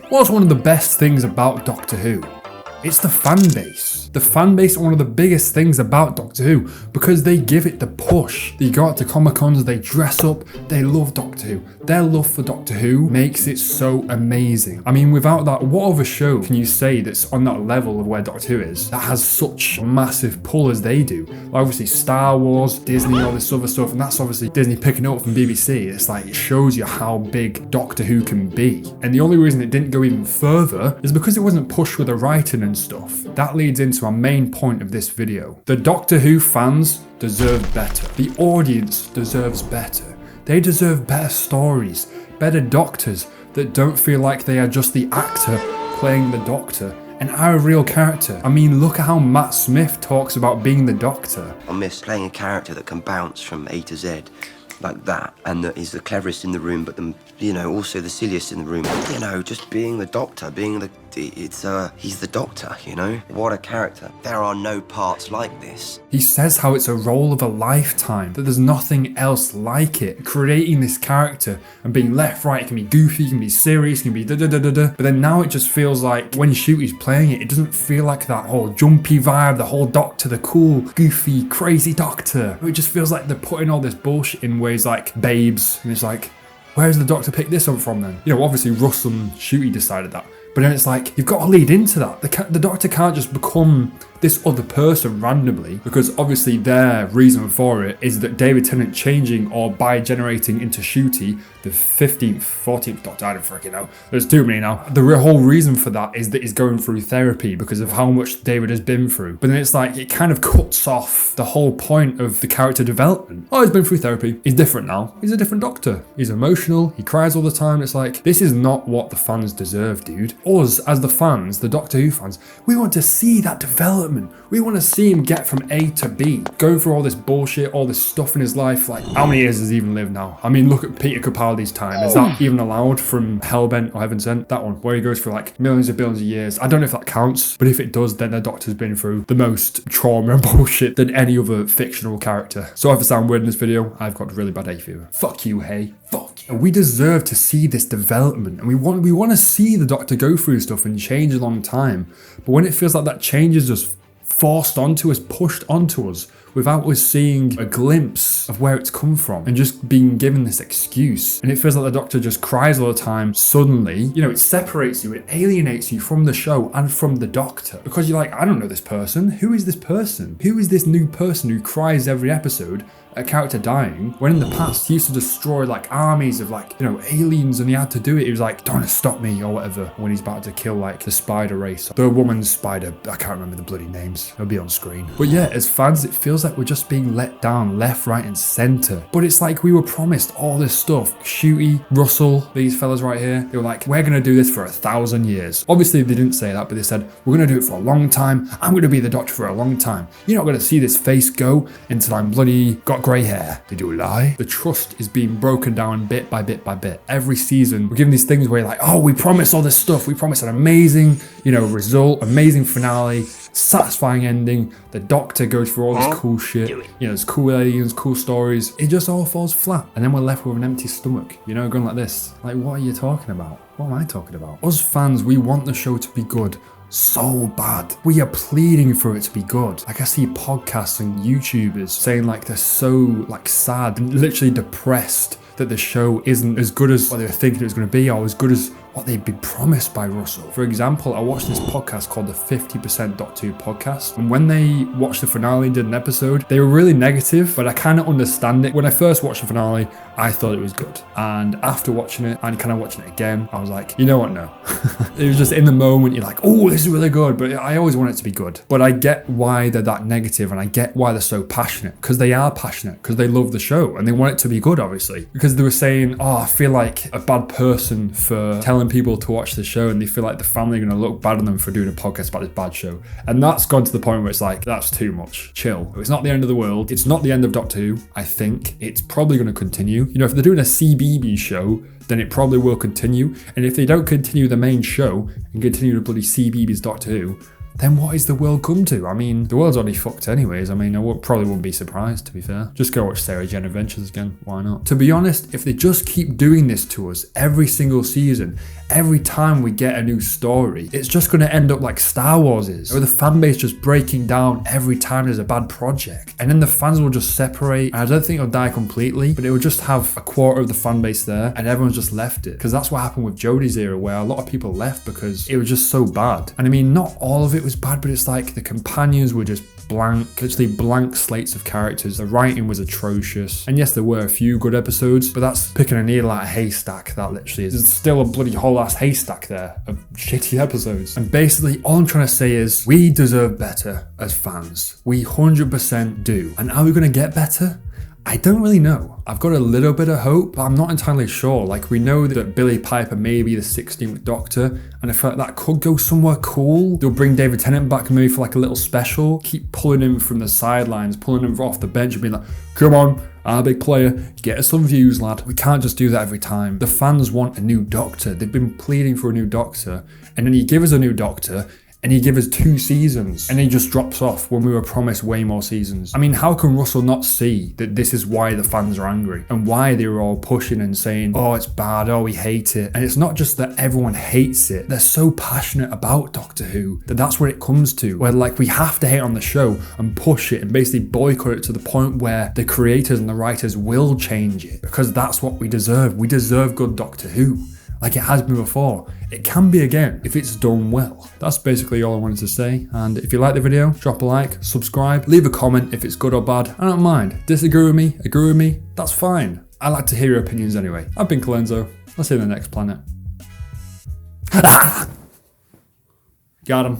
What's one of the best things about Doctor Who? It's the fan base. The fan base are one of the biggest things about Doctor Who because they give it the push. They go out to Comic-Cons, they dress up, they love Doctor Who. Their love for Doctor Who makes it so amazing. I mean, without that, what other show can you say that's on that level of where Doctor Who is that has such a massive pull as they do? Like obviously Star Wars, Disney, all this other stuff, and that's obviously Disney picking it up from BBC. It's like, it shows you how big Doctor Who can be. And the only reason it didn't go even further is because it wasn't pushed with the writing and stuff. That leads into our main point of this video. The Doctor Who fans deserve better. The audience deserves better. They deserve better stories, better doctors that don't feel like they are just the actor playing the Doctor and are a real character. I mean, look at how Matt Smith talks about being the Doctor. I miss playing a character that can bounce from A to Z like that, and that is the cleverest in the room, but also the silliest in the room. Just being the Doctor, he's the Doctor, What a character. There are no parts like this. He says how it's a role of a lifetime, that there's nothing else like it. Creating this character and being left, right, it can be goofy, it can be serious, it can be da-da-da-da-da. But then now it just feels like when Shooty's playing it, it doesn't feel like that whole jumpy vibe, the whole Doctor, the cool, goofy, crazy Doctor. It just feels like they're putting all this bullshit in ways like Babes, and it's like, where's the Doctor pick this up from then? Obviously Russell and Shooty decided that. But then it's like, you've got to lead into that. The Doctor can't just become this other person randomly, because obviously their reason for it is that David Tennant changing or bi-generating into Shooty, the 15th, 14th Doctor, I don't freaking know. There's too many now. The whole reason for that is that he's going through therapy because of how much David has been through. But then it's like, it kind of cuts off the whole point of the character development. Oh, he's been through therapy. He's different now. He's a different Doctor. He's emotional. He cries all the time. It's like, this is not what the fans deserve, dude. Us, as the fans, the Doctor Who fans, we want to see that development. We want to see him get from A to B, going through all this bullshit, all this stuff in his life. Like, how many years has he even lived now? I mean, look at Peter Capaldi's time. Is that even allowed from Hellbent or Heaven Sent? That one, where he goes for like millions of billions of years. I don't know if that counts, but if it does, then the Doctor's been through the most trauma and bullshit than any other fictional character. So if I sound weird in this video, I've got really bad hay fever. Fuck you, hey. Fuck you. We deserve to see this development, and we want to see the Doctor go through stuff and change a long time. But when it feels like that change is just forced onto us, pushed onto us, without us seeing a glimpse of where it's come from and just being given this excuse. And it feels like the Doctor just cries all the time. Suddenly, it separates you, it alienates you from the show and from the Doctor. Because you're like, I don't know this person. Who is this person? Who is this new person who cries every episode? A character dying, when in the past he used to destroy like armies of aliens, and he had to do it. He was like, don't stop me or whatever, when he's about to kill like the spider race, the woman's spider, I can't remember the bloody names, it'll be on screen. But yeah, as fans it feels like we're just being let down left, right and centre. But it's like we were promised all this stuff. Shooty, Russell, these fellas right here, they were like, we're gonna do this for 1,000 years. Obviously they didn't say that, but they said, we're gonna do it for a long time. I'm gonna be the Doctor for a long time. You're not gonna see this face go until I'm bloody got grey hair. Did you lie? The trust is being broken down bit by bit by bit. Every season, we're given these things where you're like, oh, we promise all this stuff. We promise an amazing, result, amazing finale, satisfying ending. The Doctor goes through all this cool shit. There's cool aliens, cool stories. It just all falls flat. And then we're left with an empty stomach, going like this. Like, what are you talking about? What am I talking about? Us fans, we want the show to be good so bad. We are pleading for it to be good. Like, I see podcasts and YouTubers saying like they're so sad and literally depressed that the show isn't as good as what they were thinking it was going to be, or as good as what they'd been promised by Russell. For example, I watched this podcast called the 50% Doctor Who podcast, and when they watched the finale and did an episode, they were really negative, but I kind of understand it. When I first watched the finale, I thought it was good, and after watching it and kind of watching it again, I was like, you know what, no. It was just in the moment, you're like, oh, this is really good, but I always want it to be good. But I get why they're that negative, and I get why they're so passionate, because they are passionate, because they love the show, and they want it to be good, obviously. Because they were saying, oh, I feel like a bad person for telling people to watch the show, and they feel like the family are going to look bad on them for doing a podcast about this bad show. And that's gone to the point where it's like, that's too much. Chill. It's not the end of the world. It's not the end of Doctor Who. I think it's probably going to continue. If they're doing a CBB show, then it probably will continue. And if they don't continue the main show and continue the bloody CBBS Doctor Who, then what is the world come to? I mean, the world's already fucked anyways. I mean, probably wouldn't be surprised, to be fair. Just go watch Sarah Jane Adventures again. Why not? To be honest, if they just keep doing this to us every single season, every time we get a new story, it's just going to end up like Star Wars is, where the fan base just breaking down every time there's a bad project. And then the fans will just separate. And I don't think it'll die completely, but it will just have a quarter of the fan base there and everyone's just left it. Because that's what happened with Jodie's era, where a lot of people left because it was just so bad. And I mean, not all of it was bad, but it's like the companions were just blank, literally blank slates of characters. The writing was atrocious. And yes, there were a few good episodes, but that's picking a needle out of a haystack, that literally is. There's still a bloody whole ass haystack there of shitty episodes. And basically, all I'm trying to say is we deserve better as fans. We 100% do. And are we going to get better? I don't really know. I've got a little bit of hope, but I'm not entirely sure. Like, we know that Billy Piper may be the 16th Doctor, and I feel like that could go somewhere cool. They'll bring David Tennant back maybe for like a little special. Keep pulling him from the sidelines, pulling him off the bench and being like, come on, I'm a big player, get us some views, lad. We can't just do that every time. The fans want a new Doctor. They've been pleading for a new Doctor, and then you give us a new Doctor, and he gave us 2 seasons, and he just drops off when we were promised way more seasons. I mean, how can Russell not see that this is why the fans are angry, and why they were all pushing and saying, oh, it's bad, oh, we hate it. And it's not just that everyone hates it, they're so passionate about Doctor Who that that's what it comes to, where like we have to hate on the show and push it and basically boycott it to the point where the creators and the writers will change it, because that's what we deserve. We deserve good Doctor Who. Like it has been before. It can be again if it's done well. That's basically all I wanted to say. And if you like the video, drop a like, subscribe, leave a comment if it's good or bad. I don't mind. Disagree with me, agree with me, that's fine. I like to hear your opinions anyway. I've been Kolenzo. I'll see you in the next planet. Got him.